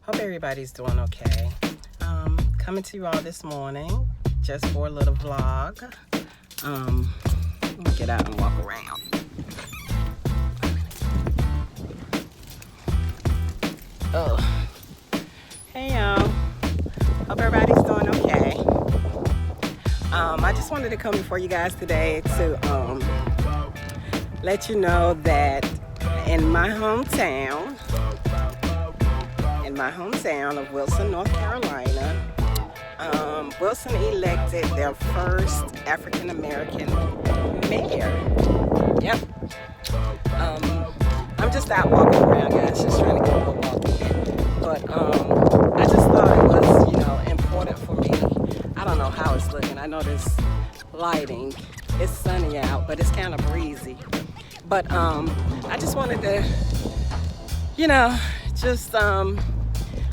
Hope everybody's doing okay. Coming to you all this morning just for a little vlog. Let me get out and walk around. Oh, hey y'all. Hope everybody's doing okay. I just wanted to come before you guys today to let you know that in my hometown of Wilson, North Carolina, Wilson elected their first African American mayor. Yep. I'm just out walking around, guys, just trying to get a little walking. But I just thought it was, important for me. I don't know how it's looking. I know this lighting. It's sunny out, but it's kind of breezy. But I just wanted to,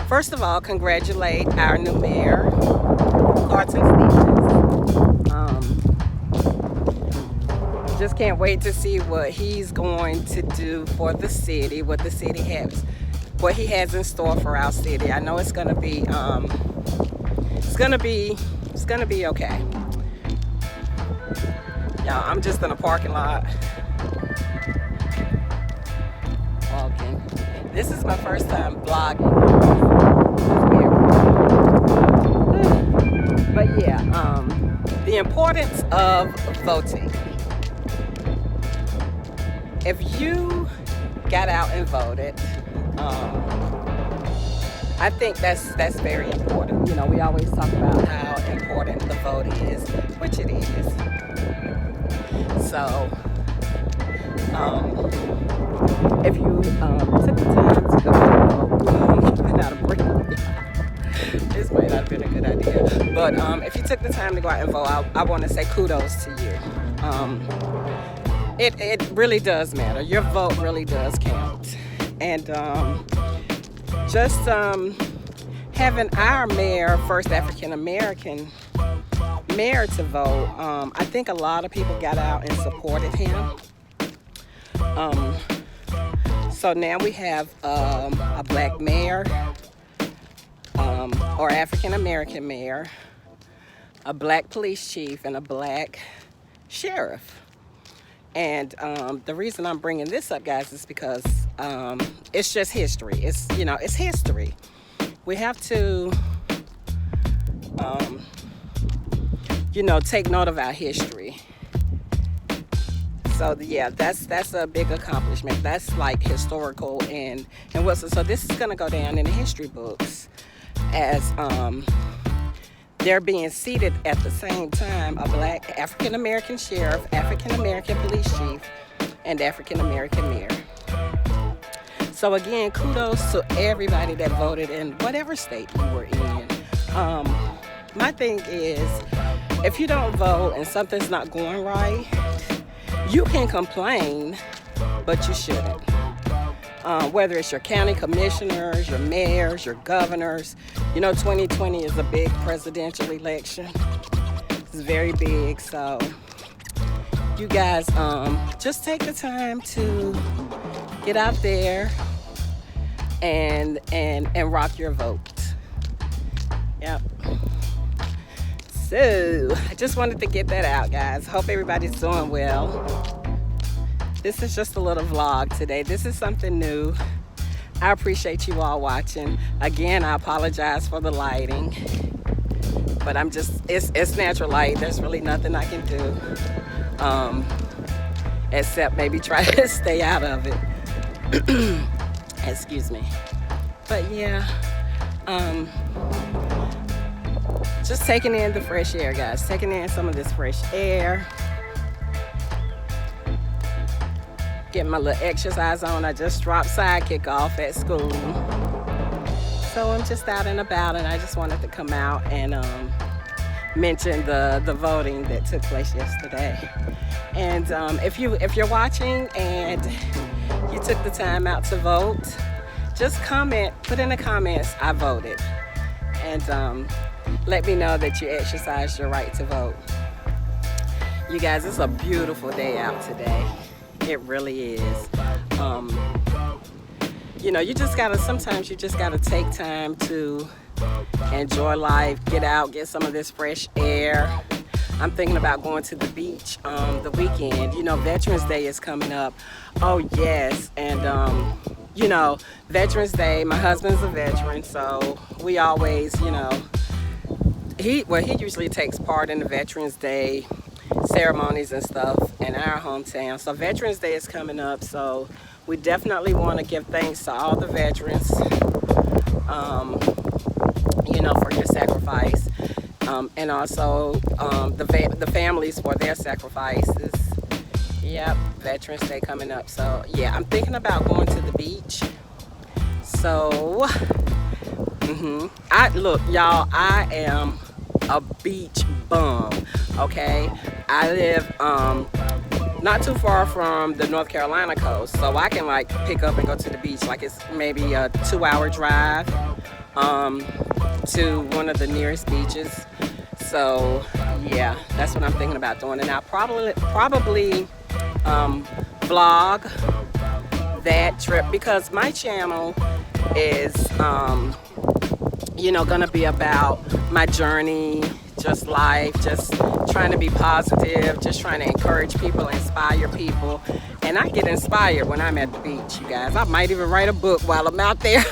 first of all, congratulate our new mayor, Carlton Stevens. Just can't wait to see what he's going to do for the city, what he has in store for our city. I know it's gonna be okay. Y'all, I'm just in a parking lot walking. This is my first time vlogging. But yeah, the importance of voting. If you got out and voted, I think that's very important. We always talk about how important the vote is, which it is. So, if you took the time to go and vote, out of breath. This might not have been a good idea. But if you took the time to go out and vote, I want to say kudos to you. It really does matter. Your vote really does count. And just having our mayor, first African American mayor to vote, I think a lot of people got out and supported him. So now we have a black mayor, or African American mayor, a black police chief, and a black sheriff. And the reason I'm bringing this up, guys, is because it's just history. It's history. We have to, take note of our history. So yeah, that's a big accomplishment. That's like historical and Wilson. So this is gonna go down in the history books as they're being seated at the same time, a black African American sheriff, African American police chief, and African American mayor. So again, kudos to everybody that voted in whatever state you were in. My thing is, if you don't vote and something's not going right, you can complain, but you shouldn't. Whether it's your county commissioners, your mayors, your governors. 2020 is a big presidential election. It's very big, so you guys just take the time to get out there and rock your vote. Yep. So I just wanted to get that out, guys. Hope everybody's doing well. This is just a little vlog today. This is something new. I appreciate you all watching. Again, I apologize for the lighting, but it's natural light. There's really nothing I can do except maybe try to stay out of it. Excuse me. But yeah, just taking in the fresh air, guys. Taking in some of this fresh air. Getting my little exercise on. I just dropped Sidekick off at school. So I'm just out and about, and I just wanted to come out and mention the voting that took place yesterday. And if you're watching and you took the time out to vote, just comment, put in the comments, I voted. And let me know that you exercised your right to vote. You guys, it's a beautiful day out today. It really is. you know, you just gotta, sometimes you just gotta take time to enjoy life, get out, get some of this fresh air. I'm thinking about going to the beach the weekend. You know, Veterans Day is coming up. Oh yes, and you know, Veterans Day, my husband's a veteran, so we always, you know, he usually takes part in the Veterans Day ceremonies and stuff in our hometown. So Veterans Day is coming up, so we definitely want to give thanks to all the veterans, you know, for your sacrifice, and also the families for their sacrifices. Yep, Veterans Day coming up. So yeah, I'm thinking about going to the beach. So look, y'all, I am a beach bum. Okay, I live not too far from the North Carolina coast, so I can like pick up and go to the beach. Like it's maybe a 2-hour drive to one of the nearest beaches. So yeah, that's what I'm thinking about doing, and I'll probably vlog that trip, because my channel is you know, gonna be about my journey, just life, just trying to be positive, just trying to encourage people, inspire people. And I get inspired when I'm at the beach, you guys. I might even write a book while I'm out there.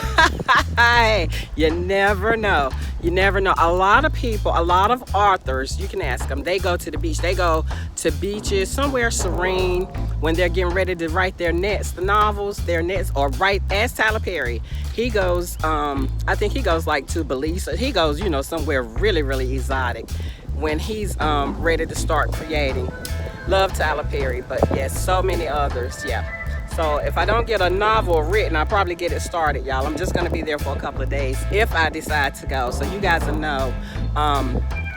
You never know. You never know. A lot of people, a lot of authors, you can ask them, they go to the beach. They go to beaches somewhere serene when they're getting ready to write their next novels, their next, or write, as Tyler Perry. He goes, I think he goes like to Belize. So he goes, you know, somewhere really, really exotic when he's ready to start creating. Love Tyler Perry, but yes, so many others, yeah. So if I don't get a novel written, I'll probably get it started, y'all. I'm just gonna be there for a couple of days if I decide to go. So you guys will know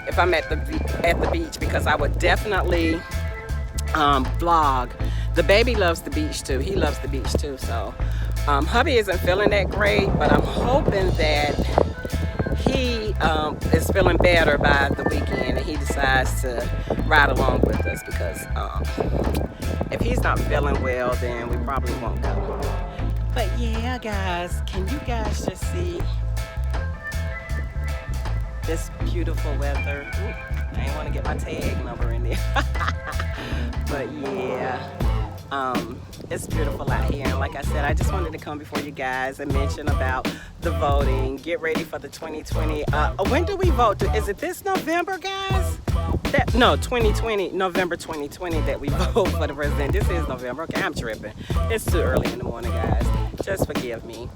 if I'm at the beach, because I would definitely vlog. The baby loves the beach too. He loves the beach too. So hubby isn't feeling that great, but I'm hoping that he is feeling better by the weekend and he decides to ride along with us, because if he's not feeling well, then we probably won't go. But yeah, guys, can you guys just see this beautiful weather? Ooh, I ain't want to get my tag number in there. But yeah, it's beautiful out here. And like I said, I just wanted to come before you guys and mention about the voting. Get ready for the 2020. When do we vote? Is it this November, guys? No, 2020, November 2020 that we vote for the president. This is November. Okay, I'm tripping. It's too early in the morning, guys. Just forgive me.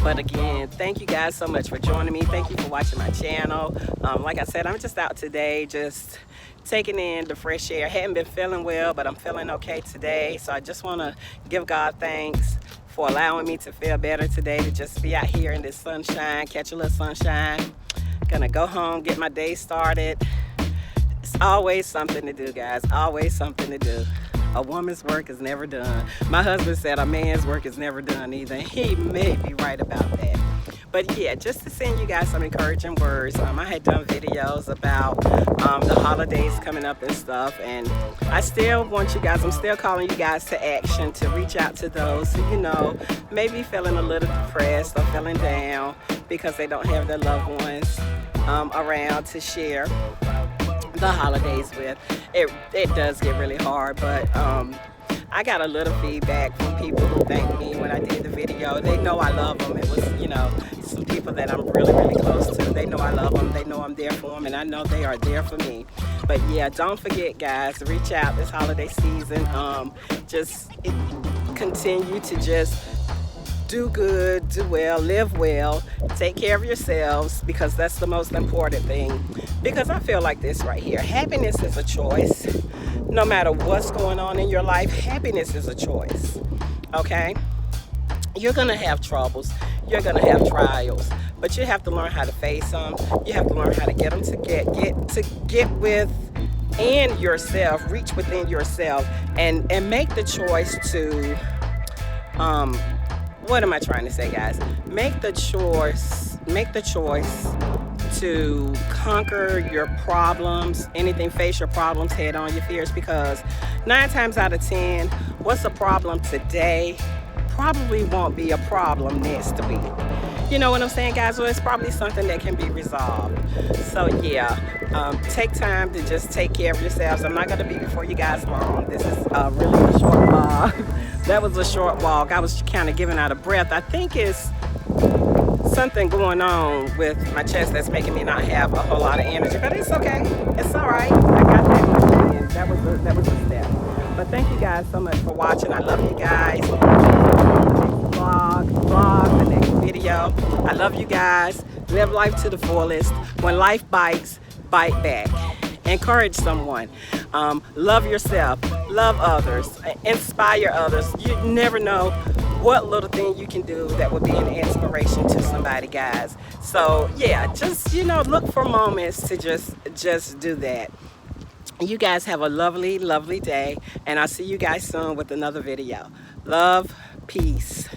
But again, thank you guys so much for joining me. Thank you for watching my channel. Like I said, I'm just out today, just taking in the fresh air. Hadn't been feeling well, but I'm feeling okay today. So I just want to give God thanks for allowing me to feel better today, to just be out here in this sunshine, catch a little sunshine. Gonna go home, get my day started. It's always something to do, guys. Always something to do. A woman's work is never done. My husband said a man's work is never done either. He may be right about that. But yeah, just to send you guys some encouraging words. I had done videos about the holidays coming up and stuff, and I still want you guys, I'm still calling you guys to action, to reach out to those who, you know, maybe feeling a little depressed or feeling down because they don't have their loved ones around to share the holidays with. It does get really hard, but I got a little feedback from people who thanked me when I did the video. They know I love them. It was, you know, some people that I'm really, really close to. They know I love them. They know I'm there for them, and I know they are there for me. But yeah, don't forget, guys, to reach out this holiday season. Just continue to just do good, do well, live well, take care of yourselves, because that's the most important thing. Because I feel like this right here, happiness is a choice. No matter what's going on in your life, happiness is a choice, okay? You're gonna have troubles, you're gonna have trials, but you have to learn how to face them. You have to learn how to get them to get within yourself, reach within yourself, and make the choice to, what am I trying to say, guys? Make the choice to conquer your problems, face your problems head on, your fears, because 9 times out of 10, what's a problem today probably won't be a problem next week. You know what I'm saying, guys? Well, it's probably something that can be resolved. So yeah, take time to just take care of yourselves. I'm not going to be before you guys long. This is really a short walk. That was a short walk. I was kind of giving out of breath. I think it's something going on with my chest that's making me not have a whole lot of energy, but it's okay. It's all right. I got that much in. That was a step. But thank you guys so much for watching. I love you guys. Vlog, the next video. I love you guys. Live life to the fullest. When life bites, bite back. Encourage someone. Love yourself. Love others. Inspire others. You never know what little thing you can do that would be an inspiration to somebody, guys. So yeah, just, you know, look for moments to just do that. You guys have a lovely, lovely day, and I'll see you guys soon with another video. Love, peace.